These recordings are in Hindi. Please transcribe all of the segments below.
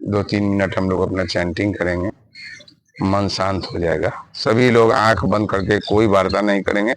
2-3 मिनट हम लोग अपना चैंटिंग करेंगे, मन शांत हो जाएगा। सभी लोग आंख बंद करके कोई वार्ता नहीं करेंगे।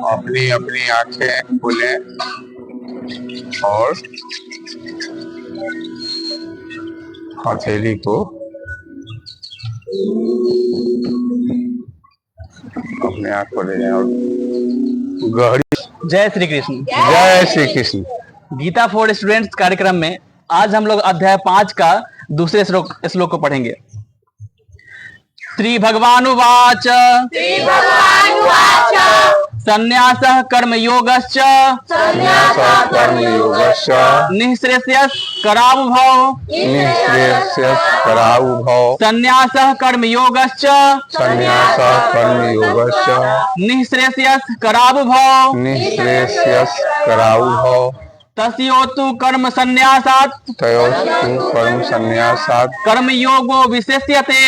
अपनी अपनी आंखें खोलें और हथेली को अपने आंख को ले जाएं और गहरी जय श्री कृष्ण। जय श्री कृष्ण। गीता फॉर स्टूडेंट्स कार्यक्रम में आज हम लोग अध्याय 5 का दूसरे श्लोक को पढ़ेंगे। श्री भगवान उवाच संन्यासः कर्मयोगश्च निःश्रेयसः करावुभौ संन्यासः कर्मयोगश्च निःश्रेयसः करावुभौ तस्योतु कर्म संन्यासात् कर्मयोगो विशिष्यते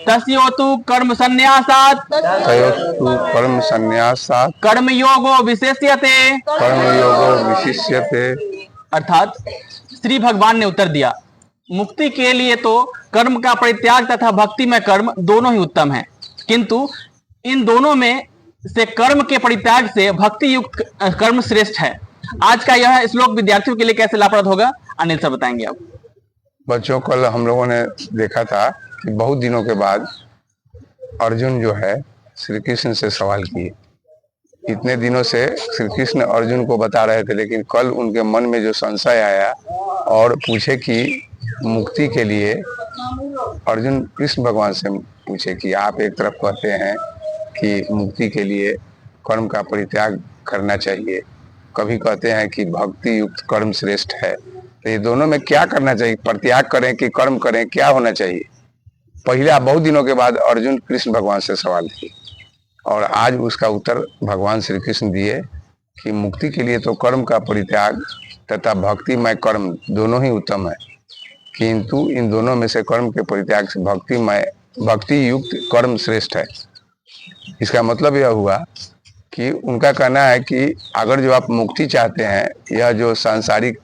तस्योतु कर्म संन्यासात् कर्मयोगो विशिष्यते। अर्थात श्री भगवान ने उत्तर दिया, मुक्ति के लिए तो कर्म का परित्याग तथा भक्ति में कर्म दोनों ही उत्तम है, किंतु इन दोनों में से कर्म के परित्याग से भक्ति युक्त कर्म श्रेष्ठ है। आज का यह श्लोक विद्यार्थियों के लिए कैसे लाभप्रद होगा, अनिल सर बताएंगे। आप बच्चों, कल हम लोगों ने देखा था कि बहुत दिनों के बाद अर्जुन जो है श्री कृष्ण से सवाल किए। इतने दिनों से श्री कृष्ण अर्जुन को बता रहे थे, लेकिन कल उनके मन में जो संशय आया और पूछे कि मुक्ति के लिए अर्जुन कृष्ण भगवान से पूछे कि आप एक तरफ कहते हैं कि मुक्ति के लिए कर्म का परित्याग करना चाहिए, कभी कहते हैं कि भक्ति युक्त कर्म श्रेष्ठ है, तो ये दोनों में क्या करना चाहिए, परित्याग करें कि कर्म करें, क्या होना चाहिए? पहले बहुत दिनों के बाद अर्जुन कृष्ण भगवान से सवाल किए और आज उसका उत्तर भगवान श्री कृष्ण दिए कि मुक्ति के लिए तो कर्म का परित्याग तथा भक्तिमय कर्म दोनों ही उत्तम है, किंतु इन दोनों में से कर्म के परित्याग से भक्ति युक्त कर्म श्रेष्ठ है। इसका मतलब यह हुआ कि उनका कहना है कि अगर जो आप मुक्ति चाहते हैं, यह जो सांसारिक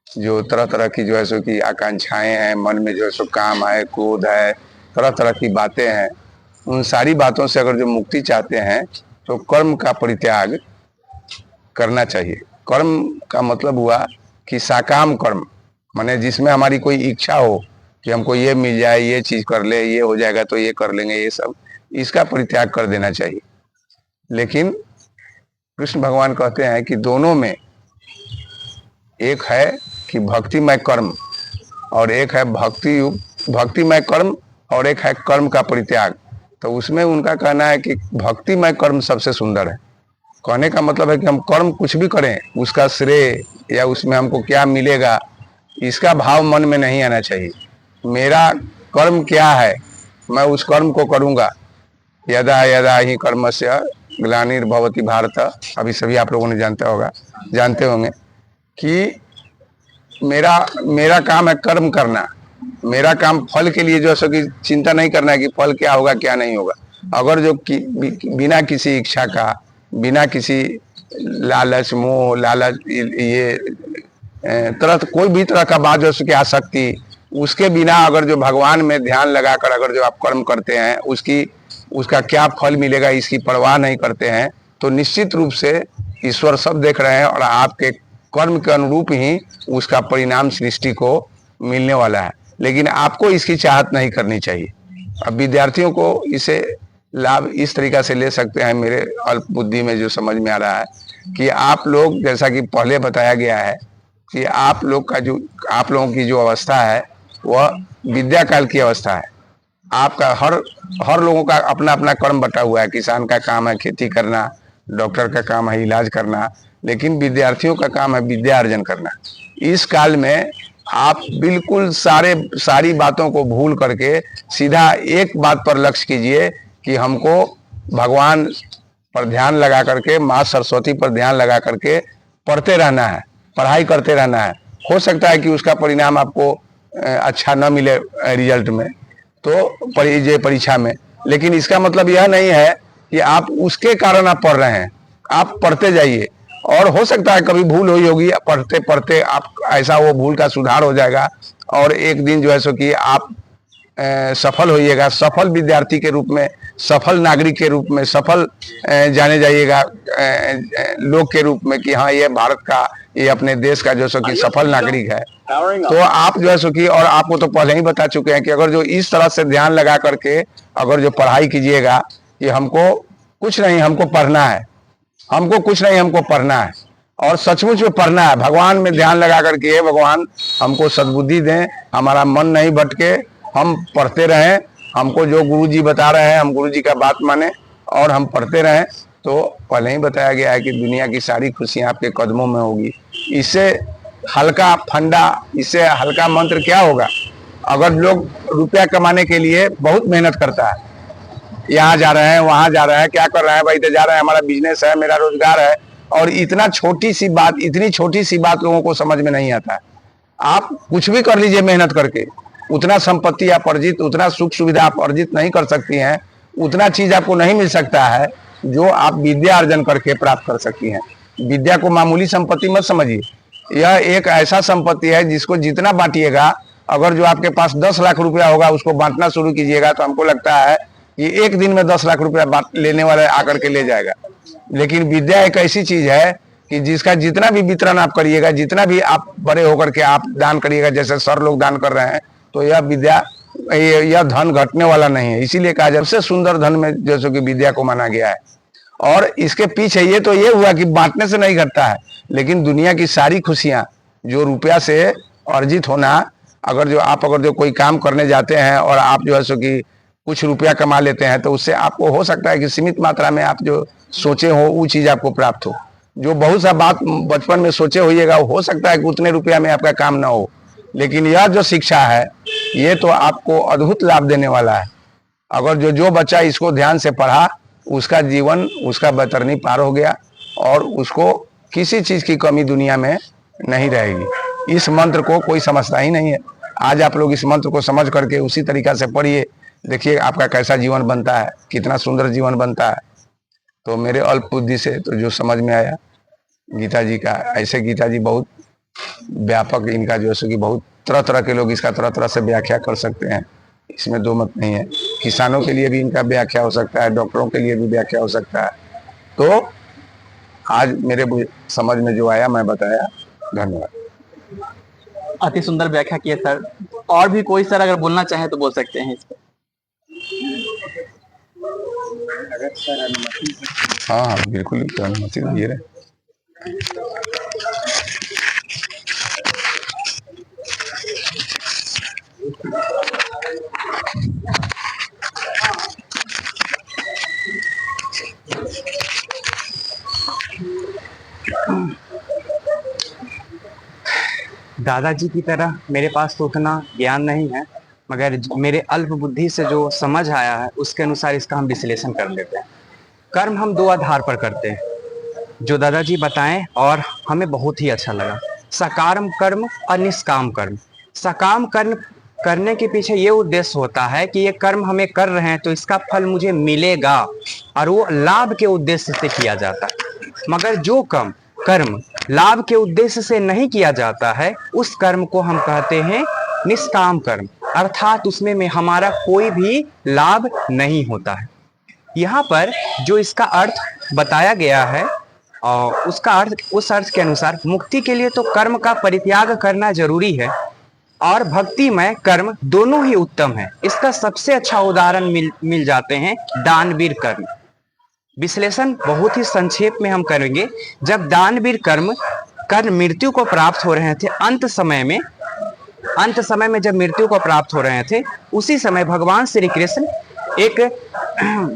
जो तरह तरह की जो है सो की आकांक्षाएं हैं, मन में जो है सो काम है, क्रोध है, तरह तरह की बातें हैं, उन सारी बातों से अगर जो मुक्ति चाहते हैं तो कर्म का परित्याग करना चाहिए। कर्म का मतलब हुआ कि साकाम कर्म, माने जिसमें हमारी कोई इच्छा हो कि हमको ये मिल जाए, ये चीज कर ले, ये हो जाएगा तो ये कर लेंगे, ये सब, इसका परित्याग कर देना चाहिए। लेकिन कृष्ण भगवान कहते हैं कि दोनों में एक है कि भक्तिमय कर्म और एक है भक्तिमय कर्म और एक है कर्म का परित्याग। तो उसमें उनका कहना है कि भक्तिमय कर्म सबसे सुंदर है। कहने का मतलब है कि हम कर्म कुछ भी करें, उसका श्रेय या उसमें हमको क्या मिलेगा, इसका भाव मन में नहीं आना चाहिए। मेरा कर्म क्या है, मैं उस कर्म को करूँगा। यदा यदा ही कर्मस्य ग्लानिर्भवति भारत, अभी सभी आप लोगों ने जानते होंगे कि मेरा काम है कर्म करना। मेरा काम फल के लिए जो है कि चिंता नहीं करना है कि फल क्या होगा क्या नहीं होगा। अगर जो बिना किसी इच्छा का, बिना किसी लालच, मोह, लालच, ये कोई भी तरह का बात जो कि आसक्ति, उसके बिना अगर जो भगवान में ध्यान लगाकर अगर जो आप कर्म करते हैं, उसका क्या फल मिलेगा इसकी परवाह नहीं करते हैं, तो निश्चित रूप से ईश्वर सब देख रहे हैं और आपके कर्म के अनुरूप ही उसका परिणाम सृष्टि को मिलने वाला है। लेकिन आपको इसकी चाहत नहीं करनी चाहिए। अब विद्यार्थियों को इसे लाभ इस तरीका से ले सकते हैं, मेरे अल्प बुद्धि में जो समझ में आ रहा है कि आप लोग, जैसा कि पहले बताया गया है कि आप लोगों की जो अवस्था है वह विद्या काल की अवस्था है। आपका हर लोगों का अपना अपना कर्म बटा हुआ है। किसान का काम है खेती करना, डॉक्टर का काम है इलाज करना, लेकिन विद्यार्थियों का काम है विद्या अर्जन करना। इस काल में आप बिल्कुल सारी बातों को भूल करके सीधा एक बात पर लक्ष्य कीजिए कि हमको भगवान पर ध्यान लगा करके, माँ सरस्वती पर ध्यान लगा करके पढ़ते रहना है, पढ़ाई करते रहना है। हो सकता है कि उसका परिणाम आपको अच्छा न मिले रिजल्ट में, तो परीक्षा में, लेकिन इसका मतलब यह नहीं है कि आप उसके कारण आप पढ़ रहे हैं। आप पढ़ते जाइए और हो सकता है कभी भूल हुई होगी, पढ़ते पढ़ते आप ऐसा वो भूल का सुधार हो जाएगा और एक दिन जो है सो कि आप सफल होइएगा। सफल विद्यार्थी के रूप में, सफल नागरिक के रूप में, सफल जाने जाइएगा लोग के रूप में कि हाँ ये भारत का, ये अपने देश का जो सो कि सफल नागरिक है। तो आप जो है सो कि, और आपको तो पहले ही बता चुके हैं कि अगर जो इस तरह से ध्यान लगा करके अगर जो पढ़ाई कीजिएगा कि हमको कुछ नहीं, हमको पढ़ना है, हमको कुछ नहीं, हमको पढ़ना है, और सचमुच में पढ़ना है, भगवान में ध्यान लगा करके, हे भगवान हमको सद्बुद्धि दें, हमारा मन नहीं भटके, हम पढ़ते रहें, हमको जो गुरु जी बता रहे हैं हम गुरु जी का बात माने और हम पढ़ते रहें। तो पहले ही बताया गया है कि दुनिया की सारी खुशियां आपके कदमों में होगी। इससे हल्का फंडा, इससे हल्का मंत्र क्या होगा? अगर लोग रुपया कमाने के लिए बहुत मेहनत करता है, यहाँ जा रहे हैं वहां जा रहे हैं, क्या कर रहे हैं भाई, तो जा रहे हैं, हमारा बिजनेस है, मेरा रोजगार है, और इतना छोटी सी बात, इतनी छोटी सी बात लोगों को समझ में नहीं आता है। आप कुछ भी कर लीजिए मेहनत करके, उतना संपत्ति आप अर्जित, उतना सुख सुविधा आप अर्जित नहीं कर सकती हैं, उतना चीज आपको नहीं मिल सकता है जो आप विद्या अर्जन करके प्राप्त कर सकती हैं। विद्या को मामूली संपत्ति मत समझिए, यह एक ऐसा संपत्ति है जिसको जितना बांटिएगा, अगर जो आपके पास 10 लाख रुपया होगा उसको बांटना शुरू कीजिएगा तो हमको लगता है कि एक दिन में 10 लाख रुपया लेने वाला आकर के ले जाएगा। लेकिन विद्या एक ऐसी चीज है कि जिसका जितना भी वितरण आप करिएगा, जितना भी आप बड़े होकर के आप दान करिएगा, जैसे सर लोग दान कर रहे हैं, तो यह विद्या, यह धन घटने वाला नहीं है। इसीलिए कहा जाए सबसे सुंदर धन में जैसे कि विद्या को माना गया है। और इसके पीछे ये तो ये हुआ कि बांटने से नहीं घटता है, लेकिन दुनिया की सारी खुशियां जो रुपया से अर्जित होना, अगर जो कोई काम करने जाते हैं और आप जो है सो कि कुछ रुपया कमा लेते हैं, तो उससे आपको हो सकता है कि सीमित मात्रा में आप जो सोचे हो वो चीज आपको प्राप्त हो। जो बहुत सा बात बचपन में सोचे होइएगा, हो सकता है कि उतने रुपया में आपका काम ना हो, लेकिन यह जो शिक्षा है ये तो आपको अद्भुत लाभ देने वाला है। अगर जो बच्चा इसको ध्यान से पढ़ा, उसका जीवन, उसका बैतरनी पार हो गया और उसको किसी चीज की कमी दुनिया में नहीं रहेगी। इस मंत्र को कोई समझता ही नहीं है। आज आप लोग इस मंत्र को समझ करके उसी तरीका से पढ़िए, देखिए आपका कैसा जीवन बनता है, कितना सुंदर जीवन बनता है। तो मेरे अल्प बुद्धि से तो जो समझ में आया गीता जी का, ऐसे गीता जी बहुत व्यापक, इनका जो है कि बहुत तरह तरह के लोग इसका तरह तरह से व्याख्या कर सकते हैं, इसमें दो मत नहीं है। किसानों के लिए भी इनका व्याख्या हो सकता है, डॉक्टरों के लिए भी व्याख्या हो सकता है। तो आज मेरे समझ में जो आया मैं बताया। धन्यवाद। अति सुंदर व्याख्या की है सर। और भी कोई सर अगर बोलना चाहे तो बोल सकते हैं इस पर। हाँ हाँ बिल्कुल, अनुमति दीजिए रहे। दादाजी की तरह मेरे पास तो उतना ज्ञान नहीं है, मगर मेरे अल्प बुद्धि से जो समझ आया है उसके अनुसार इसका हम विश्लेषण कर लेते हैं। कर्म हम दो आधार पर करते हैं, जो दादाजी बताएं और हमें बहुत ही अच्छा लगा। सकाम कर्म और निष्काम कर्म। सकाम कर्म करने के पीछे ये उद्देश्य होता है कि ये कर्म हमें कर रहे हैं तो इसका फल मुझे मिलेगा, और वो लाभ के उद्देश्य से किया जाता है। मगर जो कर्म लाभ के उद्देश्य से नहीं किया जाता है, उस कर्म को हम कहते हैं निष्काम कर्म, अर्थात उसमें में हमारा कोई भी लाभ नहीं होता है। यहाँ पर जो इसका अर्थ बताया गया है और उसका अर्थ, उस अर्थ के अनुसार मुक्ति के लिए तो कर्म का परित्याग करना जरूरी है, और भक्तिमय कर्म दोनों ही उत्तम है। इसका सबसे अच्छा उदाहरण मिल जाते हैं दानवीर कर्म। विश्लेषण बहुत ही संक्षेप में हम करेंगे। जब दानवीर कर्म कर मृत्यु को प्राप्त हो रहे थे, अंत समय में जब मृत्यु को प्राप्त हो रहे थे, उसी समय भगवान श्री कृष्ण एक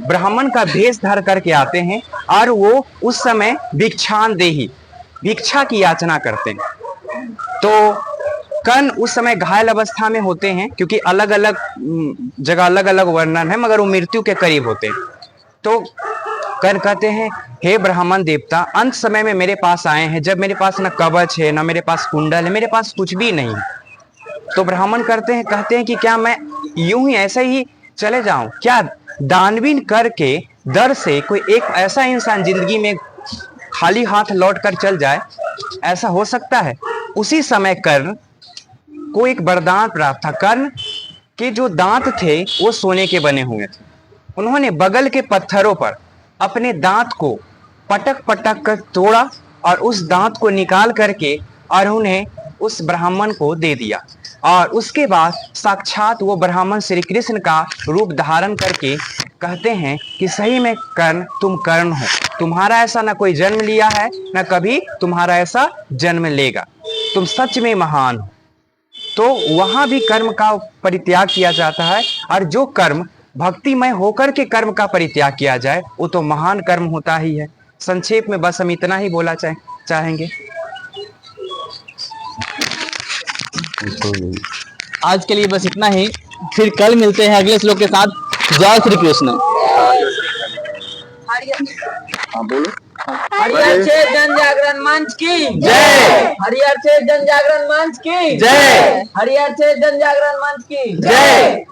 ब्राह्मण का भेष धर करके आते हैं, और वो उस समय भिक्षांदेही, भिक्षा की याचना करते हैं। तो कर्ण उस समय घायल अवस्था में होते हैं, क्योंकि अलग अलग जगह अलग अलग वर्णन है, मगर वो मृत्यु के करीब होते हैं। तो कर्ण कहते हैं, हे ब्राह्मण देवता, अंत समय में मेरे पास आए हैं, जब मेरे पास ना कवच है, ना मेरे पास कुंडल है, मेरे पास कुछ भी नहीं। तो ब्राह्मण कहते हैं कि क्या मैं यूं ही ऐसे ही चले जाऊं? क्या दानवीर कर के दर से कोई एक ऐसा इंसान जिंदगी में खाली हाथ लौट कर चल जाए? ऐसा हो सकता है? उसी समय कर्ण को एक वरदान प्राप्त था। कर्ण के जो दांत थे वो सोने के बने हुए थे। उन्होंने बगल के पत्थरों पर अपने दांत को पटक पटक कर तोड़ा, और उस दांत को निकाल करके और उन्हें उस ब्राह्मण को दे दिया। और उसके बाद साक्षात वो ब्राह्मण श्री कृष्ण का रूप धारण करके कहते हैं कि सही में कर्ण तुम कर्ण हो, तुम्हारा ऐसा ना कोई जन्म लिया है ना कभी तुम्हारा ऐसा जन्म लेगा, तुम सच में महान हो। तो वहां भी कर्म का परित्याग किया जाता है, और जो कर्म भक्तिमय होकर के कर्म का परित्याग किया जाए वो तो महान कर्म होता ही है। संक्षेप में बस हम इतना ही बोला चाहेंगे। आज के लिए बस इतना ही, फिर कल मिलते हैं अगले श्लोक के साथ। जय श्री कृष्ण। हाँ बोलो। हरिहर क्षेत्र जन जागरण मंच की जय। हरिहर क्षेत्र जन जागरण मंच की जय। हरिहर क्षेत्र जन जागरण मंच की जय।